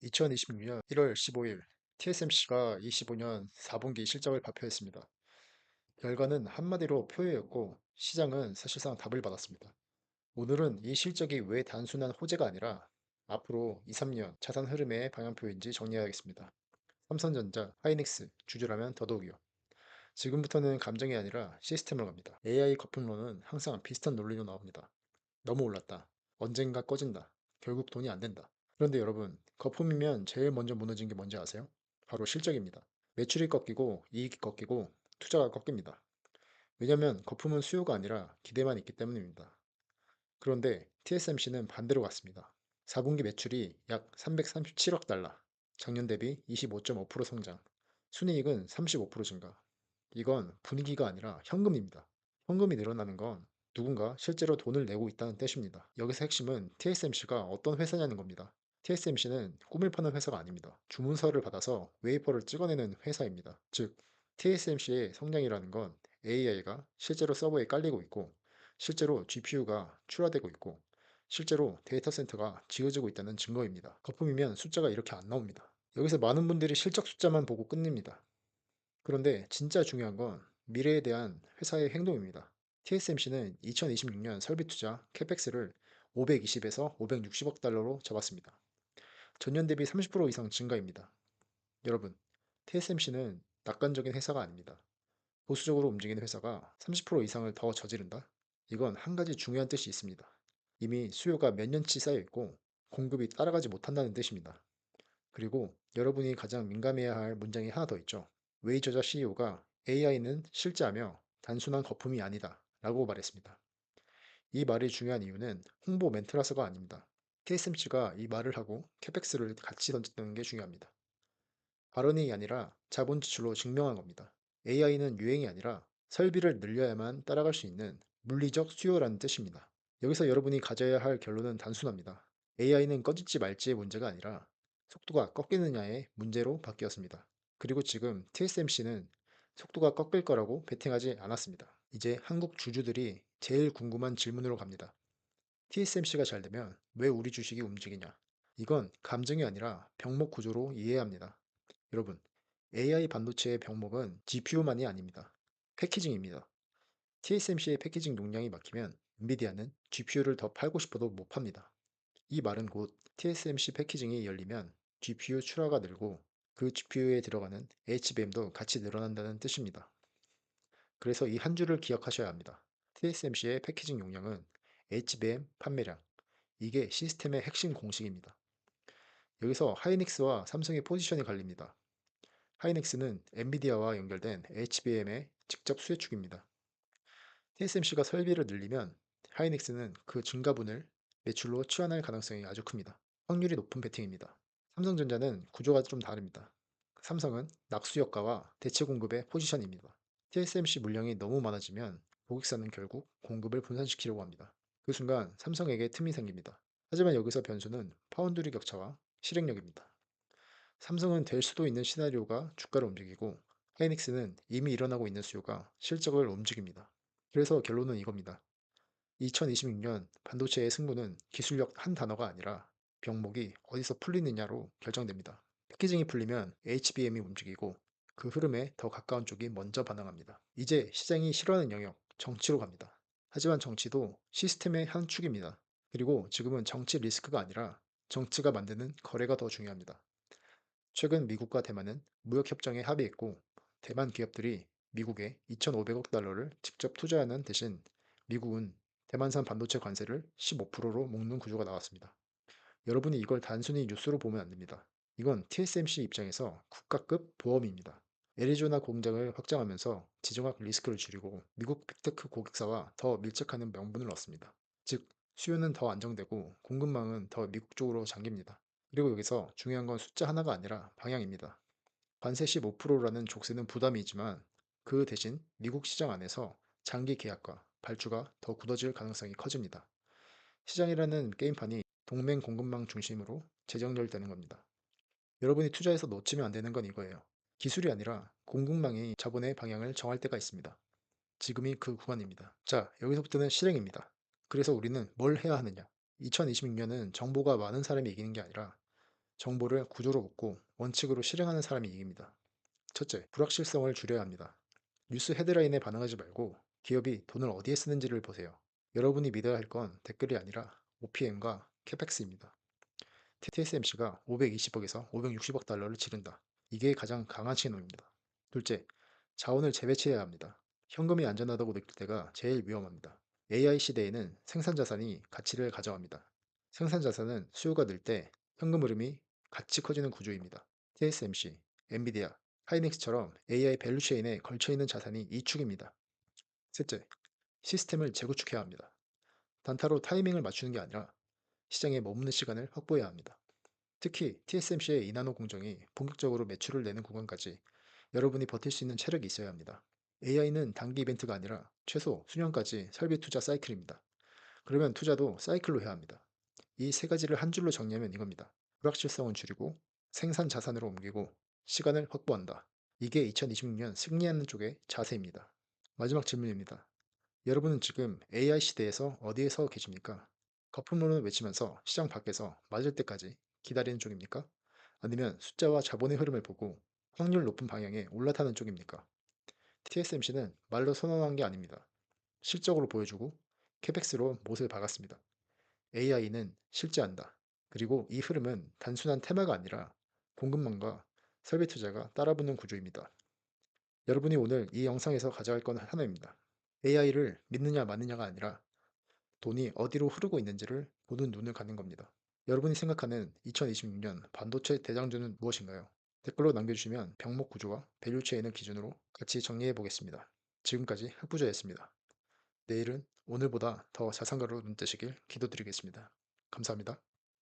2026년 1월 15일 TSMC가 25년 4분기 실적을 발표했습니다. 결과는 한마디로 표였고 시장은 사실상 답을 받았습니다. 오늘은 이 실적이 왜 단순한 호재가 아니라 앞으로 2, 3년 자산 흐름의 방향표인지 정리하겠습니다. 삼성전자, 하이닉스, 주주라면 더더욱이요. 지금부터는 감정이 아니라 시스템으로 갑니다. AI 거품론은 항상 비슷한 논리로 나옵니다. 너무 올랐다. 언젠가 꺼진다. 결국 돈이 안 된다. 그런데 여러분, 거품이면 제일 먼저 무너진 게 뭔지 아세요? 바로 실적입니다. 매출이 꺾이고 이익이 꺾이고 투자가 꺾입니다. 왜냐면 거품은 수요가 아니라 기대만 있기 때문입니다. 그런데 TSMC는 반대로 갔습니다. 4분기 매출이 약 337억 달러, 작년 대비 25.5% 성장, 순이익은 35% 증가. 이건 분위기가 아니라 현금입니다. 현금이 늘어나는 건 누군가 실제로 돈을 내고 있다는 뜻입니다. 여기서 핵심은 TSMC가 어떤 회사냐는 겁니다. TSMC는 꿈을 파는 회사가 아닙니다. 주문서를 받아서 웨이퍼를 찍어내는 회사입니다. 즉, TSMC의 성장이라는 건 AI가 실제로 서버에 깔리고 있고, 실제로 GPU가 출하되고 있고, 실제로 데이터 센터가 지어지고 있다는 증거입니다. 거품이면 숫자가 이렇게 안 나옵니다. 여기서 많은 분들이 실적 숫자만 보고 끝냅니다. 그런데 진짜 중요한 건 미래에 대한 회사의 행동입니다. TSMC는 2026년 설비 투자 캐펙스를 520에서 560억 달러로 잡았습니다. 전년 대비 30% 이상 증가입니다. 여러분, TSMC는 낙관적인 회사가 아닙니다. 보수적으로 움직이는 회사가 30% 이상을 더 저지른다? 이건 한 가지 중요한 뜻이 있습니다. 이미 수요가 몇 년치 쌓여 있고 공급이 따라가지 못한다는 뜻입니다. 그리고 여러분이 가장 민감해야 할 문장이 하나 더 있죠. 웨이 저자 CEO가 AI는 실제하며 단순한 거품이 아니다 라고 말했습니다. 이 말이 중요한 이유는 홍보 멘트라서가 아닙니다. TSMC가 이 말을 하고 캐펙스를 같이 던졌다는 게 중요합니다. 발언이 아니라 자본 지출로 증명한 겁니다. AI는 유행이 아니라 설비를 늘려야만 따라갈 수 있는 물리적 수요라는 뜻입니다. 여기서 여러분이 가져야 할 결론은 단순합니다. AI는 꺼질지 말지의 문제가 아니라 속도가 꺾이느냐의 문제로 바뀌었습니다. 그리고 지금 TSMC는 속도가 꺾일 거라고 베팅하지 않았습니다. 이제 한국 주주들이 제일 궁금한 질문으로 갑니다. TSMC가 잘 되면 왜 우리 주식이 움직이냐? 이건 감정이 아니라 병목 구조로 이해해야 합니다. 여러분, AI 반도체의 병목은 GPU만이 아닙니다. 패키징입니다. TSMC의 패키징 용량이 막히면 엔비디아는 GPU를 더 팔고 싶어도 못 팝니다. 이 말은 곧 TSMC 패키징이 열리면 GPU 출하가 늘고 그 GPU에 들어가는 HBM도 같이 늘어난다는 뜻입니다. 그래서 이 한 줄을 기억하셔야 합니다. TSMC의 패키징 용량은 HBM 판매량, 이게 시스템의 핵심 공식입니다. 여기서 하이닉스와 삼성의 포지션이 갈립니다. 하이닉스는 엔비디아와 연결된 HBM의 직접 수혜축입니다. TSMC가 설비를 늘리면 하이닉스는 그 증가분을 매출로 치환할 가능성이 아주 큽니다. 확률이 높은 베팅입니다. 삼성전자는 구조가 좀 다릅니다. 삼성은 낙수효과와 대체 공급의 포지션입니다. TSMC 물량이 너무 많아지면 고객사는 결국 공급을 분산시키려고 합니다. 그 순간 삼성에게 틈이 생깁니다. 하지만 여기서 변수는 파운드리 격차와 실행력입니다. 삼성은 될 수도 있는 시나리오가 주가를 움직이고 하이닉스는 이미 일어나고 있는 수요가 실적을 움직입니다. 그래서 결론은 이겁니다. 2026년 반도체의 승부는 기술력 한 단어가 아니라 병목이 어디서 풀리느냐로 결정됩니다. 패키징이 풀리면 HBM이 움직이고 그 흐름에 더 가까운 쪽이 먼저 반응합니다. 이제 시장이 싫어하는 영역, 정치로 갑니다. 하지만 정치도 시스템의 한 축입니다. 그리고 지금은 정치 리스크가 아니라 정치가 만드는 거래가 더 중요합니다. 최근 미국과 대만은 무역협정에 합의했고 대만 기업들이 미국에 2,500억 달러를 직접 투자하는 대신 미국은 대만산 반도체 관세를 15%로 묶는 구조가 나왔습니다. 여러분이 이걸 단순히 뉴스로 보면 안 됩니다. 이건 TSMC 입장에서 국가급 보험입니다. 애리조나 공장을 확장하면서 지정학 리스크를 줄이고 미국 빅테크 고객사와 더 밀착하는 명분을 얻습니다. 즉, 수요는 더 안정되고 공급망은 더 미국 쪽으로 잠깁니다. 그리고 여기서 중요한 건 숫자 하나가 아니라 방향입니다. 관세 15%라는 족쇄는 부담이지만 그 대신 미국 시장 안에서 장기 계약과 발주가 더 굳어질 가능성이 커집니다. 시장이라는 게임판이 동맹 공급망 중심으로 재정렬되는 겁니다. 여러분이 투자해서 놓치면 안 되는 건 이거예요. 기술이 아니라 공급망이 자본의 방향을 정할 때가 있습니다. 지금이 그 구간입니다. 자, 여기서부터는 실행입니다. 그래서 우리는 뭘 해야 하느냐? 2026년은 정보가 많은 사람이 이기는 게 아니라 정보를 구조로 묶고 원칙으로 실행하는 사람이 이깁니다. 첫째, 불확실성을 줄여야 합니다. 뉴스 헤드라인에 반응하지 말고 기업이 돈을 어디에 쓰는지를 보세요. 여러분이 믿어야 할 건 댓글이 아니라 OPM과 캐펙스입니다. TSMC가 520억에서 560억 달러를 지른다. 이게 가장 강한 신호입니다. 둘째, 자원을 재배치해야 합니다. 현금이 안전하다고 느낄 때가 제일 위험합니다. AI 시대에는 생산 자산이 가치를 가져갑니다. 생산 자산은 수요가 늘 때 현금 흐름이 같이 커지는 구조입니다. TSMC, 엔비디아, 하이닉스처럼 AI 밸류체인에 걸쳐 있는 자산이 이축입니다. 셋째, 시스템을 재구축해야 합니다. 단타로 타이밍을 맞추는 게 아니라 시장에 머무는 시간을 확보해야 합니다. 특히 TSMC의 이나노 공정이 본격적으로 매출을 내는 구간까지 여러분이 버틸 수 있는 체력이 있어야 합니다. AI는 단기 이벤트가 아니라 최소 수년까지 설비 투자 사이클입니다. 그러면 투자도 사이클로 해야 합니다. 이 세 가지를 한 줄로 정리하면 이겁니다. 불확실성은 줄이고 생산 자산으로 옮기고 시간을 확보한다. 이게 2026년 승리하는 쪽의 자세입니다. 마지막 질문입니다. 여러분은 지금 AI 시대에서 어디에 서 계십니까? 거품론을 외치면서 시장 밖에서 맞을 때까지 기다리는 쪽입니까? 아니면 숫자와 자본의 흐름을 보고 확률 높은 방향에 올라타는 쪽입니까? TSMC는 말로 선언한 게 아닙니다. 실적으로 보여주고 캐펙스로 못을 박았습니다. AI는 실제한다. 그리고 이 흐름은 단순한 테마가 아니라 공급망과 설비 투자가 따라붙는 구조입니다. 여러분이 오늘 이 영상에서 가져갈 건 하나입니다. AI를 믿느냐 마느냐가 아니라 돈이 어디로 흐르고 있는지를 보는 눈을 갖는 겁니다. 여러분이 생각하는 2026년 반도체 대장주는 무엇인가요? 댓글로 남겨주시면 병목 구조와 밸류체인을 기준으로 같이 정리해 보겠습니다. 지금까지 흑부자였습니다. 내일은 오늘보다 더 자산가로 눈 뜨시길 기도드리겠습니다. 감사합니다.